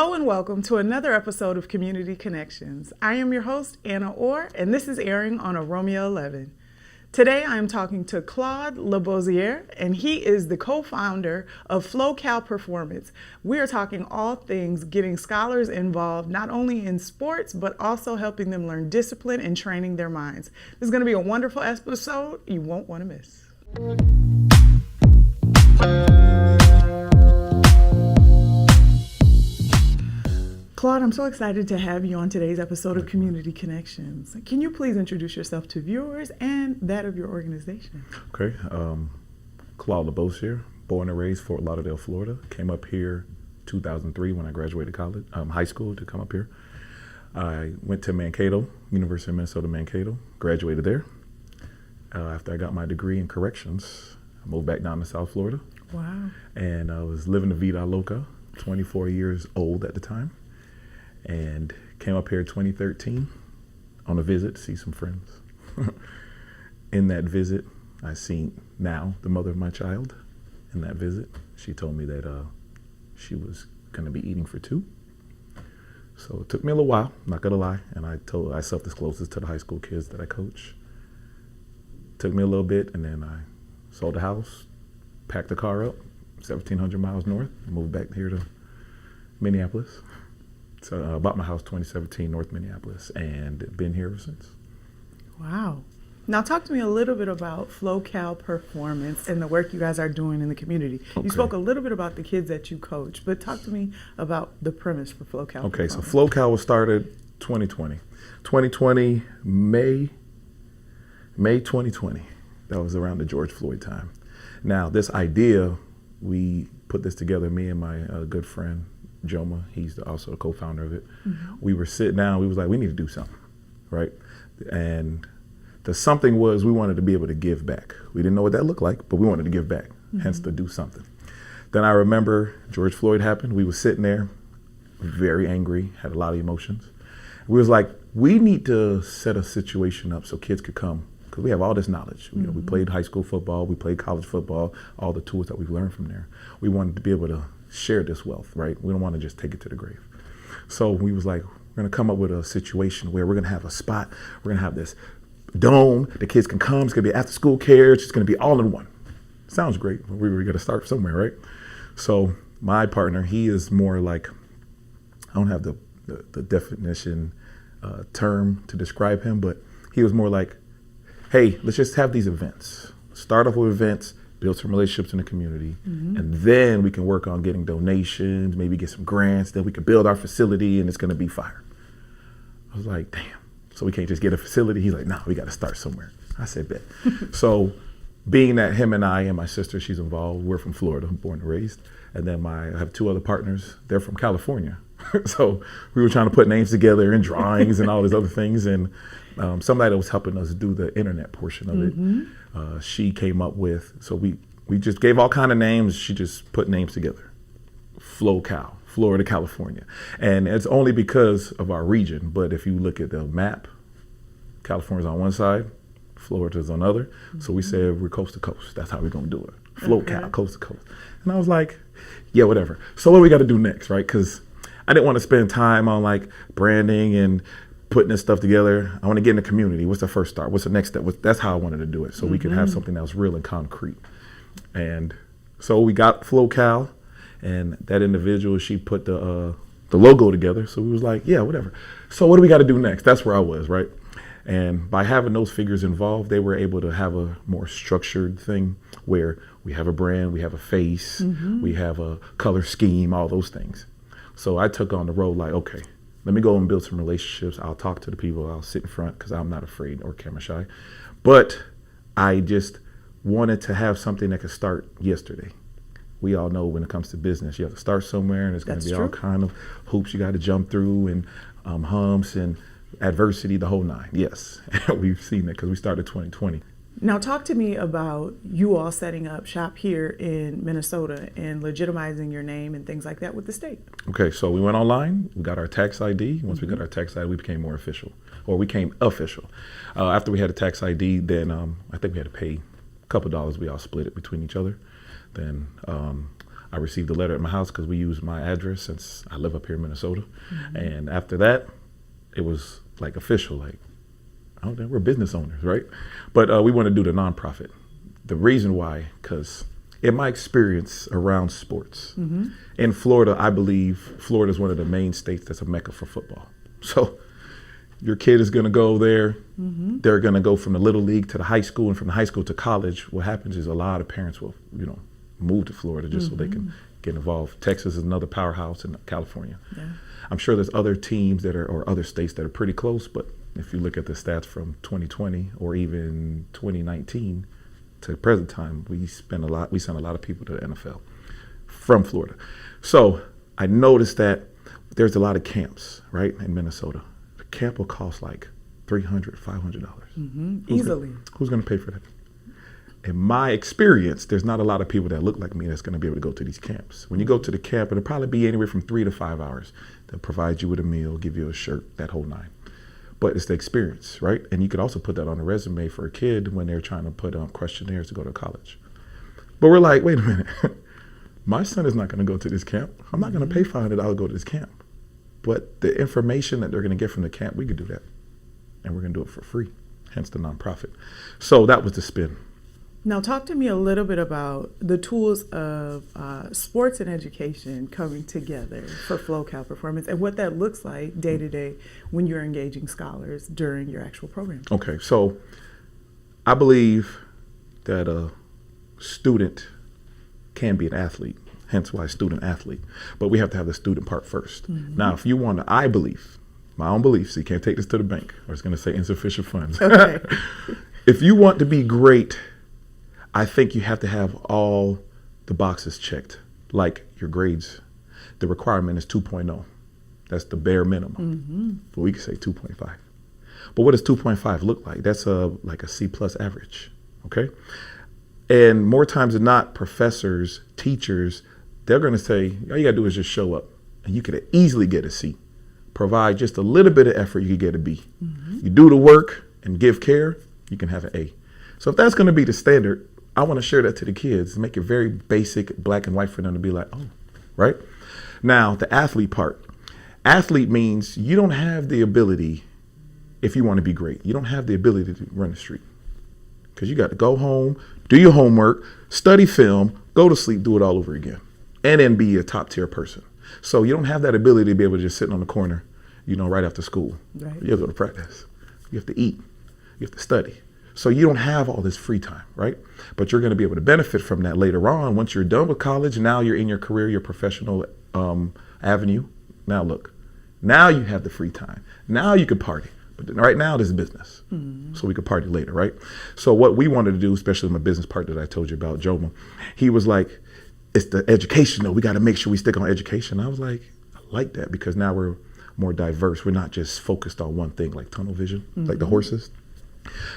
Hello and welcome to another episode of Community Connections. I am your host, Anna Orr, and this is airing on OROMIA11. Today I am talking to Claude Labossiere, and he is the co-founder of flocal Performance. We are talking all things getting scholars involved, not only in sports, but also helping them learn discipline and training their minds. This is going to be a wonderful episode you won't want to miss. Claude, I'm so excited to have you on today's episode of Community Connections. Can you please introduce yourself to viewers and that of your organization? Okay, Claude Labossiere, born and raised Fort Lauderdale, Florida. Came up here 2003 when I graduated high school to come up here. I went to Mankato, University of Minnesota, Mankato, graduated there. After I got my degree in corrections, I moved back down to South Florida. Wow. And I was living the Vida Loca, 24 years old at the time. And came up here in 2013 on a visit to see some friends. In that visit, I seen now the mother of my child. In that visit, she told me that she was going to be eating for two. So it took me a little while, not gonna lie, and I self-disclosed this to the high school kids that I coach. Took me a little bit, and then I sold the house, packed the car up, 1,700 miles north, moved back here to Minneapolis. So I bought my house 2017, North Minneapolis, and been here ever since. Wow. Now talk to me a little bit about flocal Performance and the work you guys are doing in the community. Okay. You spoke a little bit about the kids that you coach, but talk to me about the premise for flocal Performance. Okay, so flocal was started 2020. 2020, May 2020. That was around the George Floyd time. Now, this idea, we put this together, me and my good friend, Joma, he's also the co-founder of it. Mm-hmm. We were sitting down, we was like, we need to do something, right? And the something was we wanted to be able to give back. We didn't know what that looked like, but we wanted to give back, hence to do something. Then I remember George Floyd happened. We were sitting there, very angry, had a lot of emotions. We was like, we need to set a situation up so kids could come, because we have all this knowledge. You know, we played high school football, we played college football, all the tools that we've learned from there. We wanted to be able to share this wealth, right? We don't want to just take it to the grave. So we was like, we're going to come up with a situation where we're going to have a spot, we're going to have this dome, the kids can come, it's going to be after school care, it's just going to be all in one. Sounds great, but we were going to start somewhere, right? So my partner, he is more like, I don't have the definition term to describe him, but he was more like, hey, let's just have these events. Start off with events, build some relationships in the community, and then we can work on getting donations, maybe get some grants, then we can build our facility and it's gonna be fire. I was like, damn, so we can't just get a facility? He's like, nah, we gotta start somewhere. I said, bet. So being that him and I and my sister, she's involved, we're from Florida, born and raised, and then I have two other partners, they're from California. So we were trying to put names together and drawings and all these other things, and somebody that was helping us do the internet portion of it, she came up with, so we just gave all kind of names, she just put names together. Flocal, Florida, California. And it's only because of our region, but if you look at the map, California's on one side, Florida's on the other, so we said we're coast to coast, that's how we're gonna do it. Flocal, coast to coast. And I was like, yeah, whatever. So what do we gotta do next, right? Because I didn't want to spend time on like branding and putting this stuff together. I want to get in the community. What's the first start? What's the next step? That's how I wanted to do it, so we could have something that was real and concrete. And so we got flocal, and that individual, she put the logo together. So we was like, yeah, whatever. So what do we got to do next? That's where I was, right? And by having those figures involved, they were able to have a more structured thing where we have a brand, we have a face, we have a color scheme, all those things. So I took on the role like, okay, let me go and build some relationships. I'll talk to the people. I'll sit in front because I'm not afraid or camera shy. But I just wanted to have something that could start yesterday. We all know when it comes to business, you have to start somewhere, and there's going to be all kind of hoops you got to jump through, and humps and adversity, the whole nine. Yes, we've seen it because we started 2020. Now talk to me about you all setting up shop here in Minnesota and legitimizing your name and things like that with the state. Okay, so we went online, we got our tax ID. Once we got our tax ID, we became more official, or we became official. After we had a tax ID, then I think we had to pay a couple dollars. We all split it between each other. Then I received a letter at my house because we use my address since I live up here in Minnesota. And after that, it was like official, like, I don't know, we're business owners, right? But we want to do the nonprofit. The reason why, because in my experience around sports, in Florida, I believe Florida is one of the main states that's a mecca for football. So your kid is going to go there. They're going to go from the little league to the high school, and from the high school to college. What happens is a lot of parents will, move to Florida just so they can get involved. Texas is another powerhouse, in California. Yeah. I'm sure there's other teams or other states that are pretty close, but if you look at the stats from 2020 or even 2019 to the present time, we sent a lot of people to the NFL from Florida. So I noticed that there's a lot of camps, right, in Minnesota. The camp will cost like $300, $500. Easily. Who's going to pay for that? In my experience, there's not a lot of people that look like me that's going to be able to go to these camps. When you go to the camp, it'll probably be anywhere from 3 to 5 hours. They'll provide you with a meal, give you a shirt, that whole nine. But it's the experience, right? And you could also put that on a resume for a kid when they're trying to put questionnaires to go to college. But we're like, wait a minute. My son is not going to go to this camp. I'm not going to pay $500 to go to this camp. But the information that they're going to get from the camp, we could do that. And we're going to do it for free, hence the nonprofit. So that was the spin. Now, talk to me a little bit about the tools of sports and education coming together for flocal performance and what that looks like day to day when you're engaging scholars during your actual program. Okay, so I believe that a student can be an athlete, hence why student athlete, but we have to have the student part first. Now, if you want to, I believe, my own beliefs, so you can't take this to the bank, or it's going to say insufficient funds. Okay. If you want to be great, I think you have to have all the boxes checked, like your grades. The requirement is 2.0. That's the bare minimum. But we could say 2.5. But what does 2.5 look like? That's like a C+ average, okay? And more times than not, professors, teachers, they're going to say, all you got to do is just show up, and you could easily get a C. Provide just a little bit of effort, you could get a B. You do the work and give care, you can have an A. So if that's going to be the standard, I want to share that to the kids, make it very basic, black and white for them to be like, oh, right? Now, the athlete part. Athlete means you don't have the ability, if you want to be great, you don't have the ability to run the street. Because you got to go home, do your homework, study film, go to sleep, do it all over again, and then be a top tier person. So you don't have that ability to be able to just sit on the corner, right after school. Right. You have to go to practice. You have to eat. You have to study. So you don't have all this free time, right? But you're going to be able to benefit from that later on. Once you're done with college, now you're in your career, your professional avenue. Now look, now you have the free time. Now you can party. But right now, this is business. So we could party later, right? So what we wanted to do, especially my business partner that I told you about, Joma, he was like, it's the education, though. We got to make sure we stick on education. I was like, I like that because now we're more diverse. We're not just focused on one thing like tunnel vision, like the horses.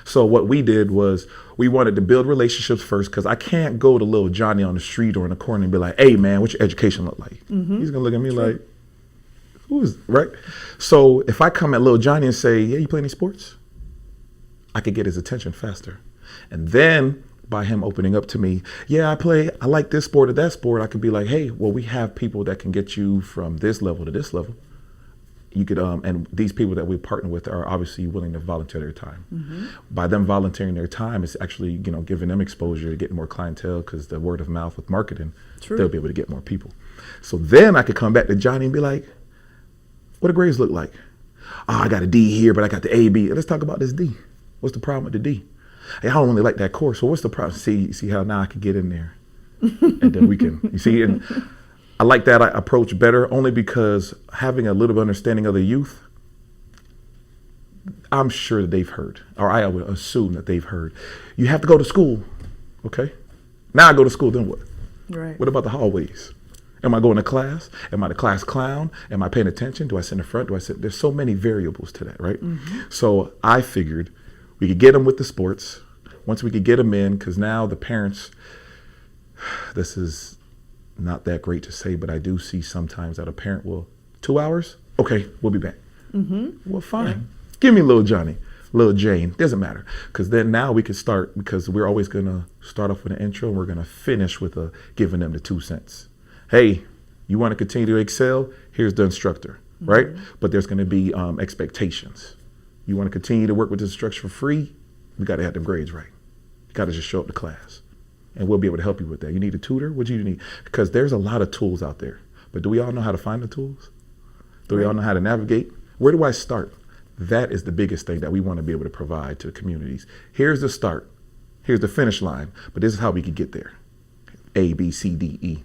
So what we did was we wanted to build relationships first because I can't go to little Johnny on the street or in the corner and be like, hey, man, what's your education look like? He's going to look at me like, who's, right? So if I come at little Johnny and say, yeah, you play any sports? I could get his attention faster. And then by him opening up to me, yeah, I like this sport or that sport, I could be like, hey, well, we have people that can get you from this level to this level. You could, and these people that we partner with are obviously willing to volunteer their time. By them volunteering their time, it's actually, giving them exposure to get more clientele because the word of mouth with marketing, they'll be able to get more people. So then I could come back to Johnny and be like, what do grades look like? Oh, I got a D here, but I got the A, B. Let's talk about this D. What's the problem with the D? Hey, I don't really like that course. So what's the problem? See how now I can get in there. And then we can, you see, and I like that approach better only because having a little understanding of the youth, I'm sure that they've heard, or I would assume that they've heard, you have to go to school, okay? Now I go to school, then what? Right. What about the hallways? Am I going to class? Am I the class clown? Am I paying attention? Do I sit in the front? Do I sit? There's so many variables to that, right? So I figured we could get them with the sports. Once we could get them in, because now the parents, this is not that great to say, but I do see sometimes that a parent will, 2 hours? Okay, we'll be back. Well, fine. Yeah. Give me little Johnny, little Jane, doesn't matter. Because then now we can start, because we're always going to start off with an intro and we're going to finish with giving them the 2 cents. Hey, you want to continue to excel? Here's the instructor, right? But there's going to be expectations. You want to continue to work with this instructor for free? We got to have them grades right. You got to just show up to class, and we'll be able to help you with that. You need a tutor? What do you need? Because there's a lot of tools out there, but do we all know how to find the tools? Do we all know how to navigate? Where do I start? That is the biggest thing that we want to be able to provide to communities. Here's the start. Here's the finish line, but this is how we could get there. A, B, C, D, E.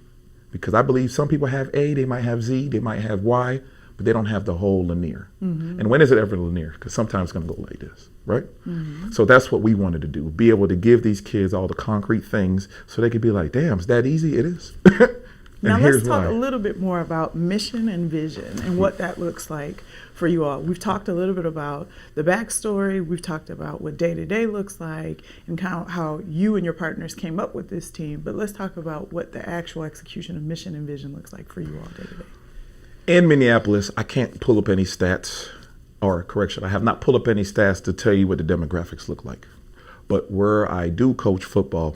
Because I believe some people have A, they might have Z, they might have Y, but they don't have the whole linear. And when is it ever linear? Because sometimes it's going to go like this, right? So that's what we wanted to do, be able to give these kids all the concrete things so they could be like, damn, is that easy? It is. Now let's talk a little bit more about mission and vision and what that looks like for you all. We've talked a little bit about the backstory. We've talked about what day-to-day looks like and kind of how you and your partners came up with this team. But let's talk about what the actual execution of mission and vision looks like for you all day-to-day. In Minneapolis, I can't pull up any stats, or correction, I have not pulled up any stats to tell you what the demographics look like. But where I do coach football,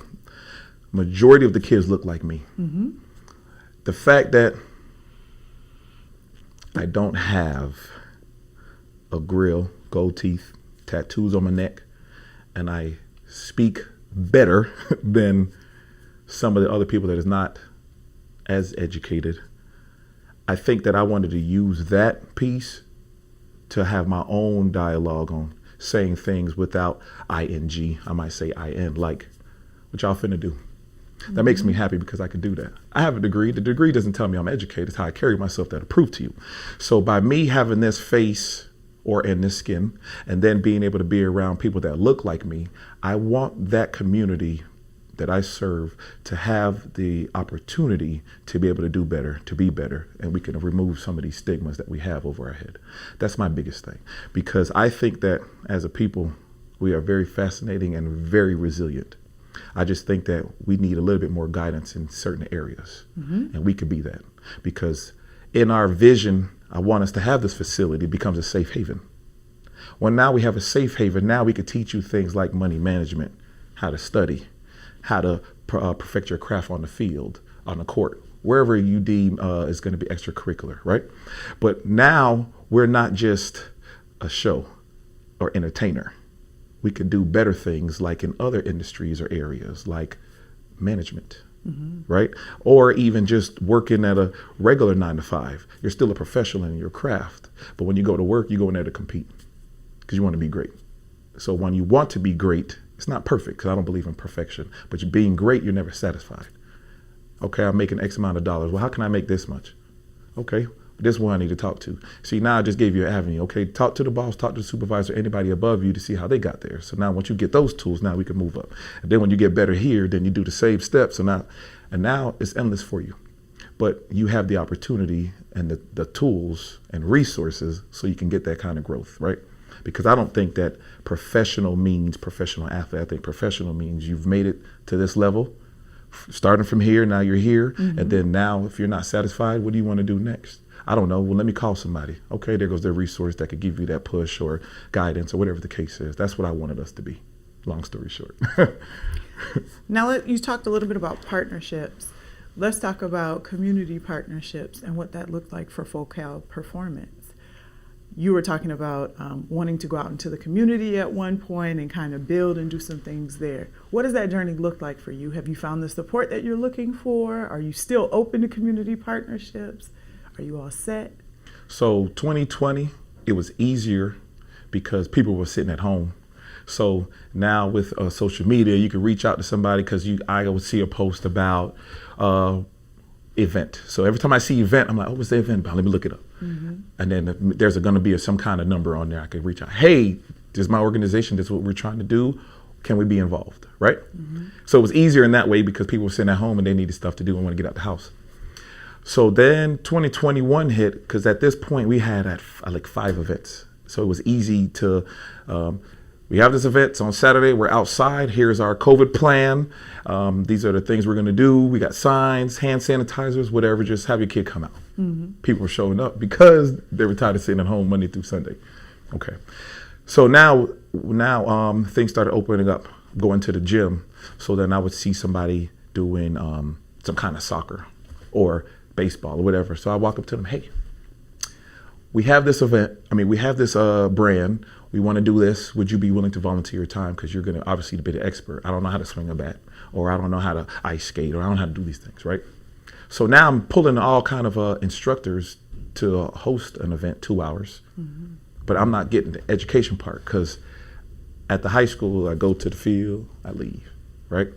majority of the kids look like me. The fact that I don't have a grill, gold teeth, tattoos on my neck, and I speak better than some of the other people that is not as educated, I think that I wanted to use that piece to have my own dialogue on saying things without ing. I might say in, like, what y'all finna do? That makes me happy because I can do that. I have a degree. The degree doesn't tell me I'm educated. It's how I carry myself that'll prove to you. So by me having this face or in this skin and then being able to be around people that look like me, I want that community that I serve to have the opportunity to be able to do better, to be better, and we can remove some of these stigmas that we have over our head. That's my biggest thing, because I think that as a people, we are very fascinating and very resilient. I just think that we need a little bit more guidance in certain areas, and we could be that, because in our vision, I want us to have this facility becomes a safe haven. Well, now we have a safe haven. Now we could teach you things like money management, how to study, how to perfect your craft on the field, on the court, wherever you deem is going to be extracurricular, right? But now we're not just a show or entertainer. We could do better things like in other industries or areas like management, right? Or even just working at a regular 9-to-5. You're still a professional in your craft, but when you go to work, you go in there to compete because you want to be great. So when you want to be great, it's not perfect because I don't believe in perfection, but you being great, you're never satisfied. Okay, I'm making X amount of dollars. Well, how can I make this much? Okay, this is one I need to talk to. See, now I just gave you an avenue. Okay, talk to the boss, talk to the supervisor, anybody above you to see how they got there. So now once you get those tools, now we can move up. And then when you get better here, then you do the same steps. And now it's endless for you. But you have the opportunity and the tools and resources so you can get that kind of growth, right? Because I don't think that professional means professional athlete. I think professional means you've made it to this level, starting from here, now you're here. And then now if you're not satisfied, what do you want to do next? I don't know. Well, let me call somebody. Okay, there goes their resource that could give you that push or guidance or whatever the case is. That's what I wanted us to be, long story short. Now, you talked a little bit about partnerships. Let's talk about community partnerships and what that looked like for Focal Performance. You were talking about wanting to go out into the community at one point and kind of build and do some things there. What does that journey look like for you? Have you found the support that you're looking for? Are you still open to community partnerships? Are you all set? So 2020, it was easier because people were sitting at home. So now with social media, you can reach out to somebody because I would see a post about event. So every time I see event, I'm like, oh, what's the event about? Let me look it up. And then there's going to be some kind of number on there I could reach out. Hey, this is my organization. This is what we're trying to do. Can we be involved, right? So it was easier in that way because people were sitting at home and they needed stuff to do and want to get out the house. So then 2021 hit because at this point we had like 5 events. So it was easy to, we have this event, it's on Saturday, we're outside, here's our COVID plan. These are the things we're gonna do. We got signs, hand sanitizers, whatever, just have your kid come out. People were showing up because they were tired of sitting at home Monday through Sunday. Okay, so now things started opening up, going to the gym. So then I would see somebody doing some kind of soccer or baseball or whatever. So I walk up to them, hey, we have this event. We have this brand. We want to do this. Would you be willing to volunteer your time? Because you're going to obviously be the expert. I don't know how to swing a bat, or I don't know how to ice skate, or I don't know how to do these things, right? So now I'm pulling all kind of instructors to host an event, 2 hours, but I'm not getting the education part, because at the high school, I go to the field, I leave, right?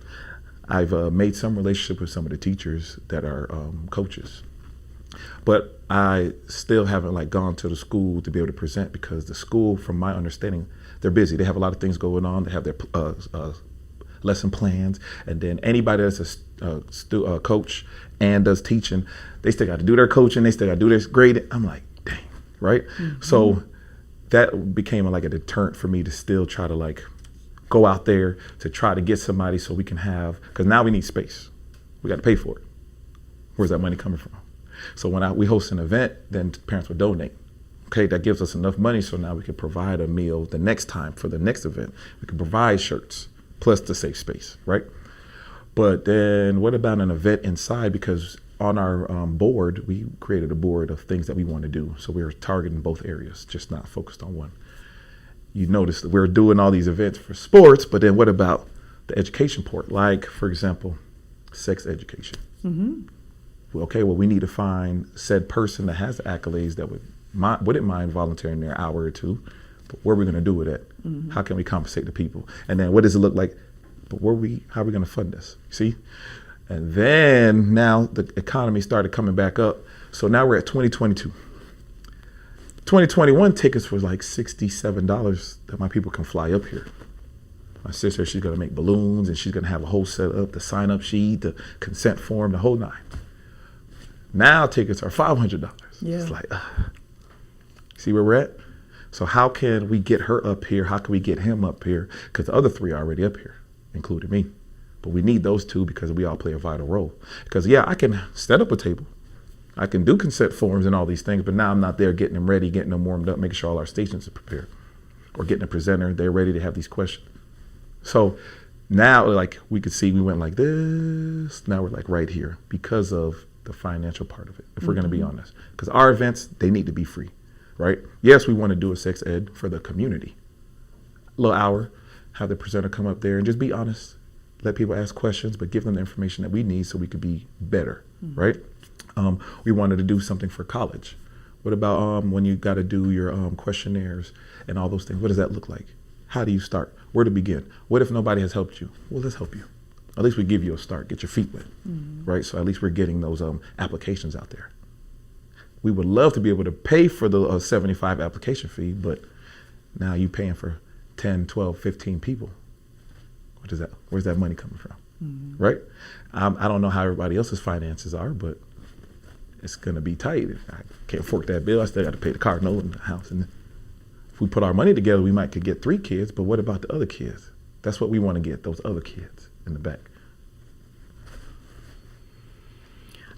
I've made some relationship with some of the teachers that are coaches, but I still haven't like gone to the school to be able to present, because the school, from my understanding, they're busy. They have a lot of things going on. They have their lesson plans, and then anybody that's a coach and does teaching, they still got to do their coaching. They still got to do their grading. I'm like, dang, right? So that became like a deterrent for me to still try to like go out there to try to get somebody so we can have, because now we need space. We got to pay for it. Where's that money coming from? So when we host an event, then parents would donate. Okay, that gives us enough money so now we can provide a meal the next time for the next event. We can provide shirts plus the safe space, right? But then what about an event inside? Because on our board, we created a board of things that we want to do. So we were targeting both areas, just not focused on one. You notice that we're doing all these events for sports, but then what about the education part? Like, for example, sex education. Okay, well, we need to find said person that has the accolades that wouldn't mind volunteering their hour or two, but where are we going to do it at? How can we compensate the people? And then what does it look like? But how are we going to fund this? See? And then now the economy started coming back up. So now we're at 2022. 2021 tickets was like $67 that my people can fly up here. My sister, she's going to make balloons, and she's going to have a whole set up, the sign up sheet, the consent form, the whole nine. Now tickets are $500. Yeah. It's like, see where we're at? So how can we get her up here? How can we get him up here? Because the other three are already up here, including me. But we need those two because we all play a vital role. Because yeah, I can set up a table. I can do consent forms and all these things, but now I'm not there getting them ready, getting them warmed up, making sure all our stations are prepared. Or getting a presenter, they're ready to have these questions. So now like we could see we went like this, now we're like right here because of the financial part of it, if we're gonna be honest. Because our events, they need to be free, right? Yes, we wanna do a sex ed for the community. A little hour, have the presenter come up there and just be honest. Let people ask questions, but give them the information that we need so we could be better, right? We wanted to do something for college. What about when you got to do your questionnaires and all those things? What does that look like? How do you start? Where to begin? What if nobody has helped you? Well, let's help you. At least we give you a start, get your feet wet, right? So at least we're getting those applications out there. We would love to be able to pay for the $75 application fee, but now you're paying for 10, 12, 15 people. What is that? Where's that money coming from, right? I don't know how everybody else's finances are, but it's going to be tight. I can't fork that bill. I still got to pay the car note and the house. And if we put our money together, we might could get 3 kids, but what about the other kids? That's what we want to get, those other kids in the back.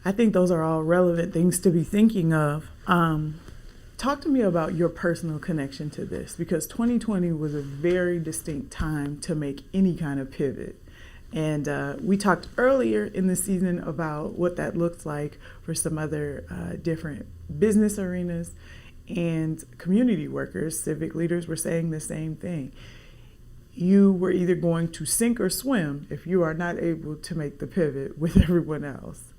I think those are all relevant things to be thinking of. Talk to me about your personal connection to this, because 2020 was a very distinct time to make any kind of pivot. And we talked earlier in the season about what that looks like for some other different business arenas, and community workers, civic leaders were saying the same thing. You were either going to sink or swim if you are not able to make the pivot with everyone else.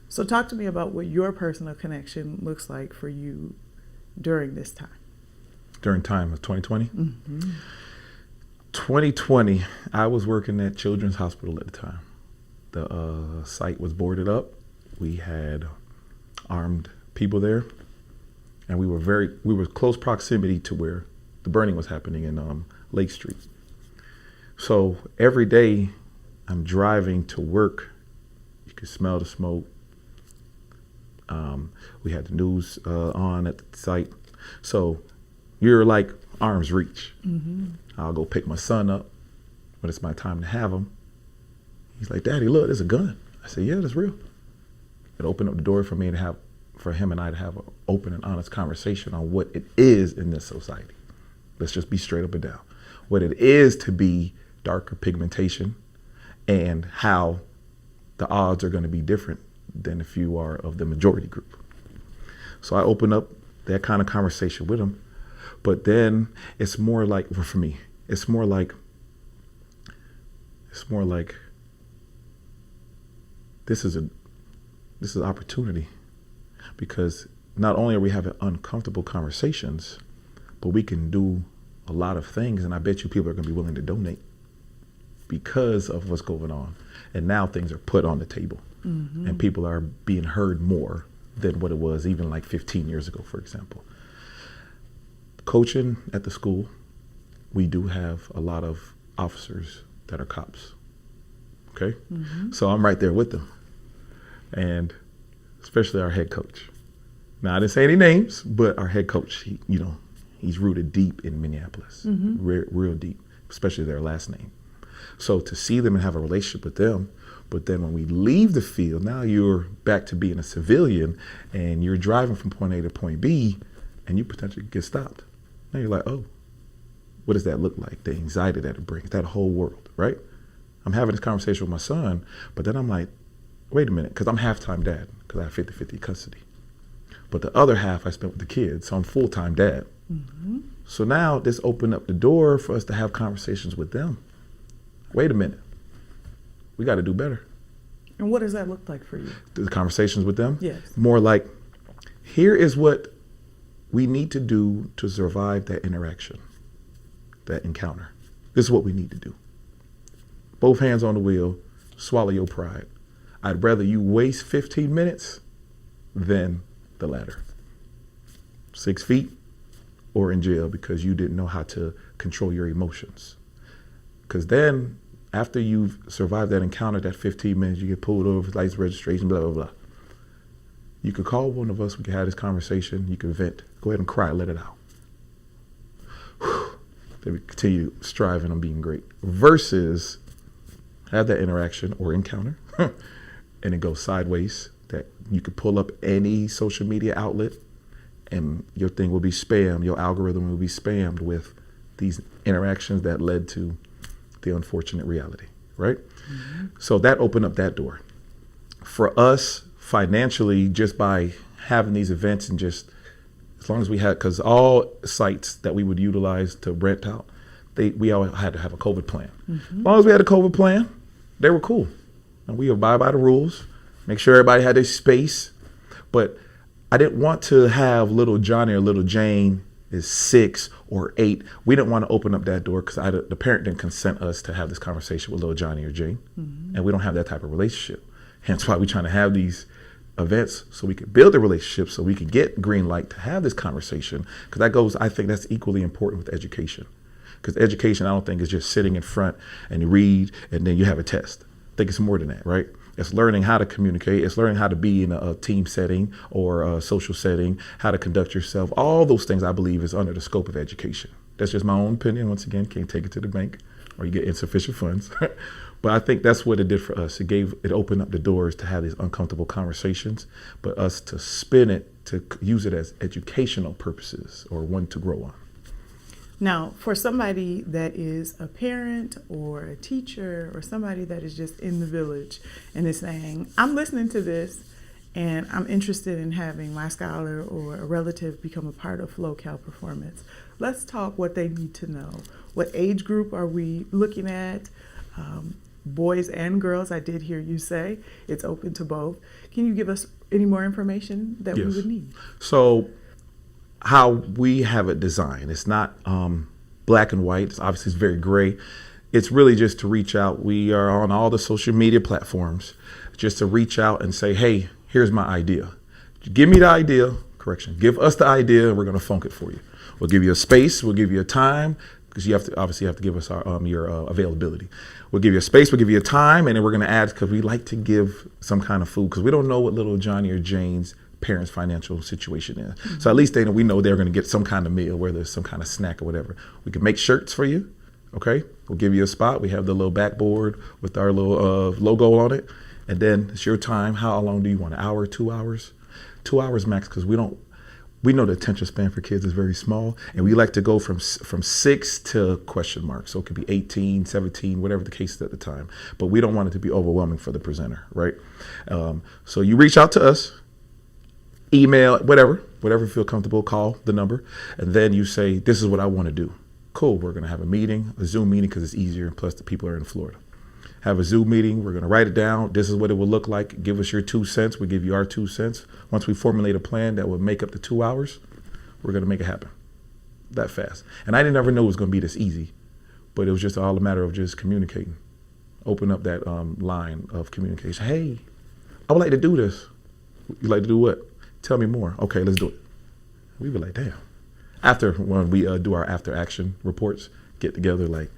So talk to me about what your personal connection looks like for you during this time. During time of 2020? 2020, I was working at Children's Hospital at the time. The site was boarded up. We had armed people there, and we were close proximity to where the burning was happening in Lake Street. So every day I'm driving to work, you could smell the smoke. We had the news on at the site. So you're like arm's reach. I'll go pick my son up when it's my time to have him. He's like, Daddy, look, there's a gun. I said, yeah, that's real. It opened up the door for him and I to have an open and honest conversation on what it is in this society. Let's just be straight up and down. What it is to be darker pigmentation and how the odds are going to be different than if you are of the majority group. So I open up that kind of conversation with them. But then it's more like, for me, it's more like this is an opportunity, because not only are we having uncomfortable conversations, but we can do a lot of things, and I bet you people are going to be willing to donate because of what's going on. And now things are put on the table, and people are being heard more than what it was even like 15 years ago, for example. Coaching at the school, we do have a lot of officers that are cops. Okay? So I'm right there with them. And especially our head coach. Now, I didn't say any names, but our head coach, he's rooted deep in Minneapolis, real deep, especially their last name. So to see them and have a relationship with them, but then when we leave the field, now you're back to being a civilian and you're driving from point A to point B and you potentially get stopped. Now you're like, oh, what does that look like? The anxiety that it brings, that whole world, right? I'm having this conversation with my son, but then I'm like, wait a minute, because I'm half-time dad, because I have 50-50 custody. But the other half I spent with the kids, so I'm full-time dad. So now this opened up the door for us to have conversations with them. Wait a minute, we got to do better. And what does that look like for you? The conversations with them? Yes. More like, here is what we need to do to survive that interaction, that encounter. This is what we need to do. Both hands on the wheel, swallow your pride. I'd rather you waste 15 minutes than the latter. 6 feet or in jail because you didn't know how to control your emotions. Because then after you've survived that encounter, that 15 minutes, you get pulled over, license registration, blah, blah, blah. You could call one of us, we could have this conversation, you could vent, go ahead and cry, let it out. Then we continue striving on being great. Versus have that interaction or encounter and it goes sideways, that you could pull up any social media outlet and your thing will be spammed, your algorithm will be spammed with these interactions that led to the unfortunate reality, right? So that opened up that door. For us, financially, just by having these events and just as long as we had, because all sites that we would utilize to rent out, we all had to have a COVID plan. As long as we had a COVID plan, they were cool. And we abide by the rules, make sure everybody had their space. But I didn't want to have little Johnny or little Jane is 6 or 8. We didn't want to open up that door because the parent didn't consent us to have this conversation with little Johnny or Jane. And we don't have that type of relationship. Hence why we're trying to have these events so we could build a relationship, so we could get green light to have this conversation. Because that goes, I think that's equally important with education. Because education, I don't think is just sitting in front and you read and then you have a test. I think it's more than that, right? It's learning how to communicate. It's learning how to be in a team setting or a social setting, how to conduct yourself. All those things I believe is under the scope of education. That's just my own opinion. Once again, can't take it to the bank or you get insufficient funds. But I think that's what it did for us. It opened up the doors to have these uncomfortable conversations, but us to spin it, to use it as educational purposes or one to grow on. Now, for somebody that is a parent or a teacher or somebody that is just in the village and is saying, I'm listening to this and I'm interested in having my scholar or a relative become a part of flocal performance. Let's talk what they need to know. What age group are we looking at? Boys and girls, I did hear you say it's open to both. Can you give us any more information that we would need? So how we have it designed, it's not black and white. It's obviously it's very gray. It's really just to reach out. We are on all the social media platforms just to reach out and say, hey, here's my idea. Give me the idea, give us the idea and we're going to funk it for you. We'll give you a space, we'll give you a time, because you have to give us your availability. We'll give you a space, we'll give you a time, and then we're going to add, because we like to give some kind of food, because we don't know what little Johnny or Jane's parents' financial situation is. So at least we know they're going to get some kind of meal, whether it's some kind of snack or whatever. We can make shirts for you, okay? We'll give you a spot. We have the little backboard with our little logo on it, and then it's your time. How long do you want, an hour, 2 hours? 2 hours max, because We know the attention span for kids is very small, and we like to go from 6 to question mark. So it could be 18, 17, whatever the case is at the time. But we don't want it to be overwhelming for the presenter, right? So you reach out to us, email, whatever you feel comfortable, call the number, and then you say, this is what I want to do. Cool, we're going to have a meeting, a Zoom meeting, because it's easier, and plus the people are in Florida. Have a Zoom meeting. We're going to write it down. This is what it will look like. Give us your 2 cents. We give you our 2 cents. Once we formulate a plan that will make up the 2 hours, we're going to make it happen that fast. And I didn't ever know it was going to be this easy, but it was just all a matter of just communicating. Open up that line of communication. Hey, I would like to do this. You like to do what? Tell me more. Okay, let's do it. We be like, damn. After, when we do our after action reports, get together, like,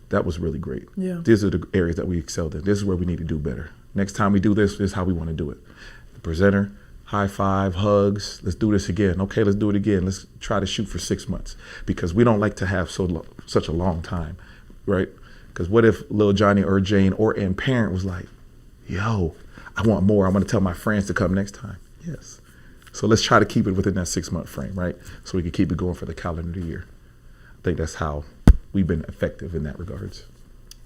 that was really great. Yeah. These are the areas that we excelled in. This is where we need to do better. Next time we do this is how we want to do it. The presenter, high five, hugs. Let's do this again. Okay, let's do it again. Let's try to shoot for 6 months, because we don't like to have such a long time, right? Because what if little Johnny or Jane or a parent was like, yo, I want more. I want to tell my friends to come next time. Yes. So let's try to keep it within that 6 month frame, right? So we can keep it going for the calendar year. I think that's how we've been effective in that regards.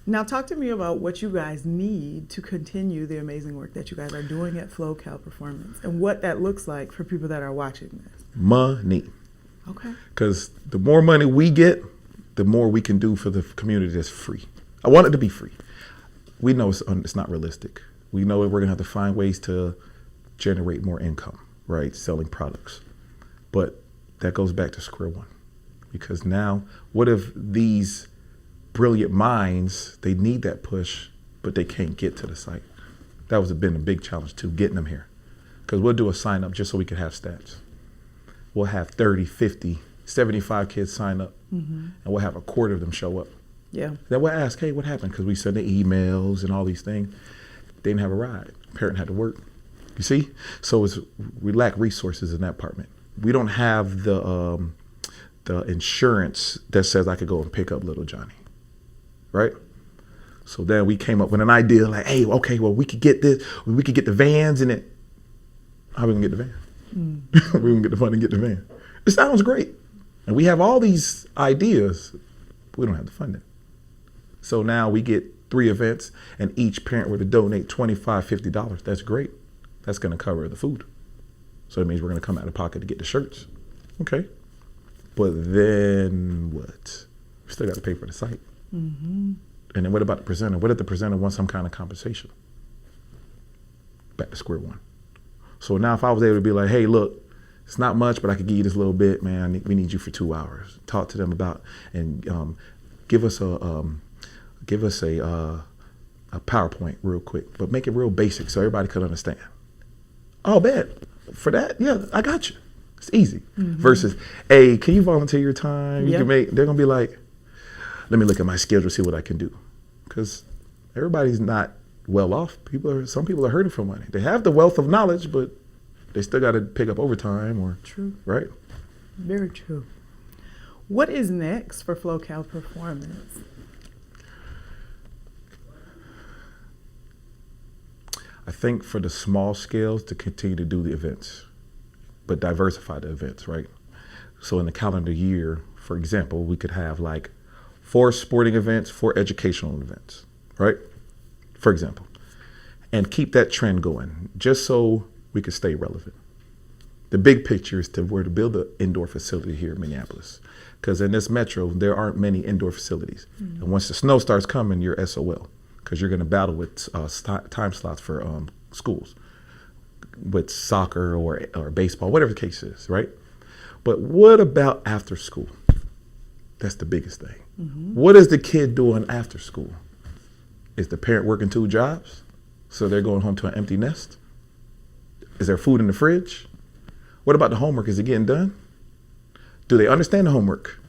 Now talk to me about what you guys need to continue the amazing work that you guys are doing at FlowCal Performance, and what that looks like for people that are watching this. Money. Okay. Because the more money we get, the more we can do for the community that's free. I want it to be free. We know it's not realistic. We know we're going to have to find ways to generate more income, right? Selling products. But that goes back to square one. Because now, what if these brilliant minds, they need that push, but they can't get to the site? That was been a big challenge too, getting them here. Because we'll do a sign up just so we can have stats. We'll have 30, 50, 75 kids sign up, and we'll have a quarter of them show up. Yeah. Then we'll ask, hey, what happened? Because we send the emails and all these things. They didn't have a ride. Parent had to work. You see? So we lack resources in that department. We don't have the insurance that says I could go and pick up little Johnny, right? So then we came up with an idea like, hey, okay, well, we could get this, we could get the vans in it. How are we gonna get the van? We're gonna get the money and get the van. It sounds great. And we have all these ideas, but we don't have the funding. So now we get 3 events, and each parent were to donate $25, $50. That's great. That's gonna cover the food. So that means we're gonna come out of pocket to get the shirts. Okay. But then what? We still got to pay for the site. And then what about the presenter? What if the presenter wants some kind of compensation? Back to square one. So now if I was able to be like, hey, look, it's not much, but I could give you this little bit, man. We need you for 2 hours. Talk to them about, and give us a PowerPoint real quick, but make it real basic so everybody could understand. Oh, bet. For that, yeah, I got you. It's easy. Versus, hey, can you volunteer your time? You can make. They're gonna be like, let me look at my schedule, see what I can do, because everybody's not well off. Some people are hurting for money. They have the wealth of knowledge, but they still got to pick up overtime or right. Very true. What is next for FlowCal Performance? I think for the small scales to continue to do the events, but diversify the events, right? So in the calendar year, for example, we could have like 4 sporting events, 4 educational events, right? For example, and keep that trend going just so we could stay relevant. The big picture is to build an indoor facility here in Minneapolis, because in this metro, there aren't many indoor facilities. And once the snow starts coming, you're SOL, because you're gonna battle with time slots for schools, with soccer or baseball, whatever the case is, right? But what about after school? That's the biggest thing. What is the kid doing after school? Is the parent working 2 jobs, so they're going home to an empty nest? Is there food in the fridge? What about the homework? Is it getting done? Do they understand the homework?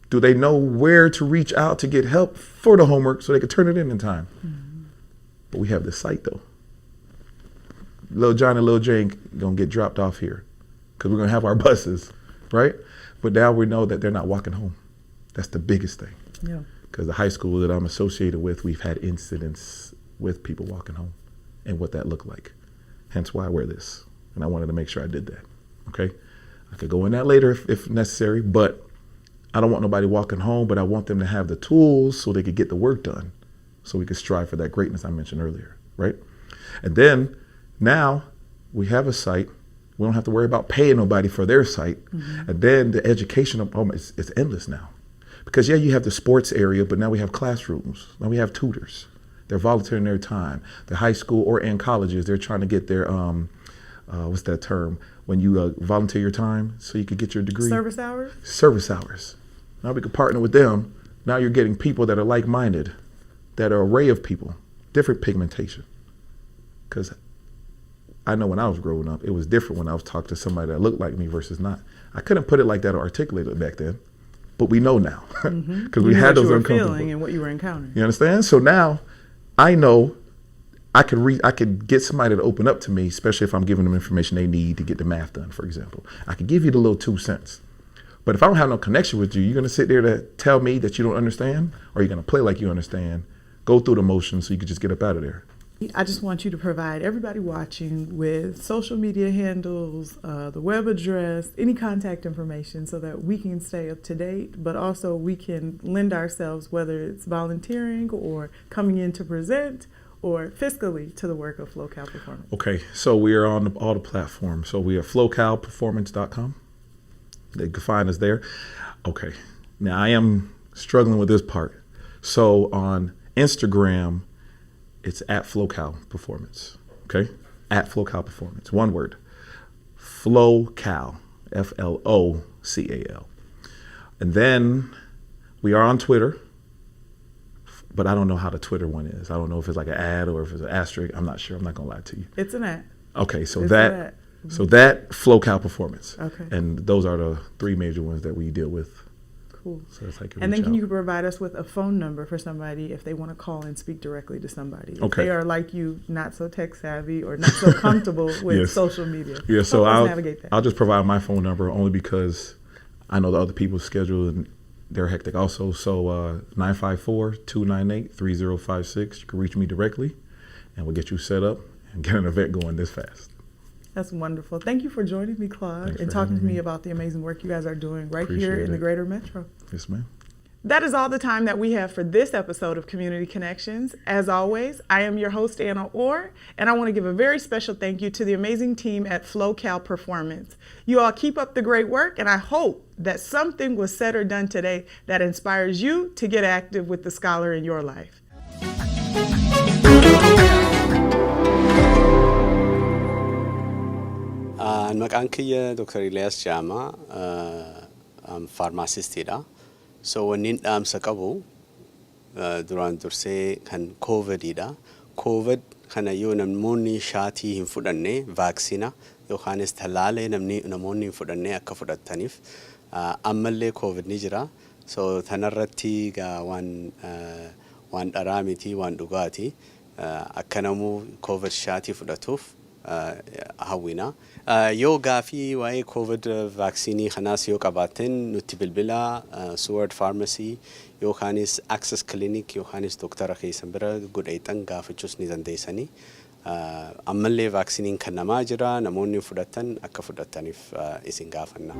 Do they know where to reach out to get help for the homework so they can turn it in time? But we have this site though. Little John and Little Jane gonna get dropped off here because we're gonna have our buses, right? But now we know that they're not walking home. That's the biggest thing. Yeah. Because the high school that I'm associated with, we've had incidents with people walking home and what that looked like. Hence why I wear this. And I wanted to make sure I did that, okay? I could go in that later if necessary, but I don't want nobody walking home, but I want them to have the tools so they could get the work done, so we could strive for that greatness I mentioned earlier, right? And then now we have a site. We don't have to worry about paying nobody for their site. And then the education of it's endless now. Because yeah, you have the sports area, but now we have classrooms. Now we have tutors. They're volunteering their time. The high school or in colleges, they're trying to get their, what's that term? When you volunteer your time so you could get your degree. Service hours? Service hours. Now we can partner with them. Now you're getting people that are like-minded, that are an array of people, different pigmentation. Because I know when I was growing up, it was different when I was talking to somebody that looked like me versus not. I couldn't put it like that or articulate it back then, but we know now because we had those uncomfortable feeling and what you were encountering. You understand? So now I know I could get somebody to open up to me, especially if I'm giving them information they need to get the math done, for example. I could give you the little 2 cents. But if I don't have no connection with you, you're going to sit there to tell me that you don't understand, or you're going to play like you understand, go through the motions so you can just get up out of there. I just want you to provide everybody watching with social media handles, the web address, any contact information so that we can stay up to date, but also we can lend ourselves, whether it's volunteering or coming in to present or fiscally, to the work of Flocal Performance. Okay, so we are on all the platforms. So we are flocalperformance.com. They can find us there. Okay, now I am struggling with this part. So on Instagram, it's at Flocal Performance, okay? At Flocal Performance, one word. Flocal, Flocal. And then we are on Twitter, but I don't know how the Twitter one is. I don't know if it's like an ad or if it's an asterisk. I'm not sure. I'm not gonna lie to you. It's an ad. Okay, so it's that Flocal Performance. Okay. And those are the 3 major ones that we deal with. Cool. So that's like and then can you provide us with a phone number for somebody if they want to call and speak directly to somebody? If Okay. they are like you, not so tech savvy or not so comfortable with Yes. social media. Yeah, so Help us navigate that. I'll just provide my phone number only because I know the other people's schedule and they're hectic also. So 954-298-3056. You can reach me directly and we'll get you set up and get an event going this fast. That's wonderful. Thank you for joining me, Claude, Thanks and for talking to having me me. about the amazing work you guys are doing right Appreciate here in the it. greater metro. Yes, ma'am. That is all the time that we have for this episode of Community Connections. As always, I am your host, Anna Orr, and I want to give a very special thank you to the amazing team at Flocal Performance. You all keep up the great work, and I hope that something was said or done today that inspires you to get active with the scholar in your life. Maqaan kiyya Dr. Elias Jama, pharmacistidha. So wannin dhaamsa qabu duraan dursee kan COVIDidha. COVID kana yoo namoonni shaatii hin fudhanne vaaksina yookaanis talaalee namoonni hin fudhanne akka fudhataniif ammallee COVID ni jira. So tanarratti waan dharaa miti waan dhugaati akka namuu COVID shaatii fudhatuuf hawwina. Yoo gaafii waa'ee COVID vaaksiinii kanaas yoo qabaatan nutti bilbila Sword Pharmacy yookaanis Access Clinic yookaanis doktara keessan bira godheetan gaafachuus ni dandeessanii. Ammallee vaaksiiniin kennamaa jira namoonni fudhatan akka fudhataniif isin gaafanna.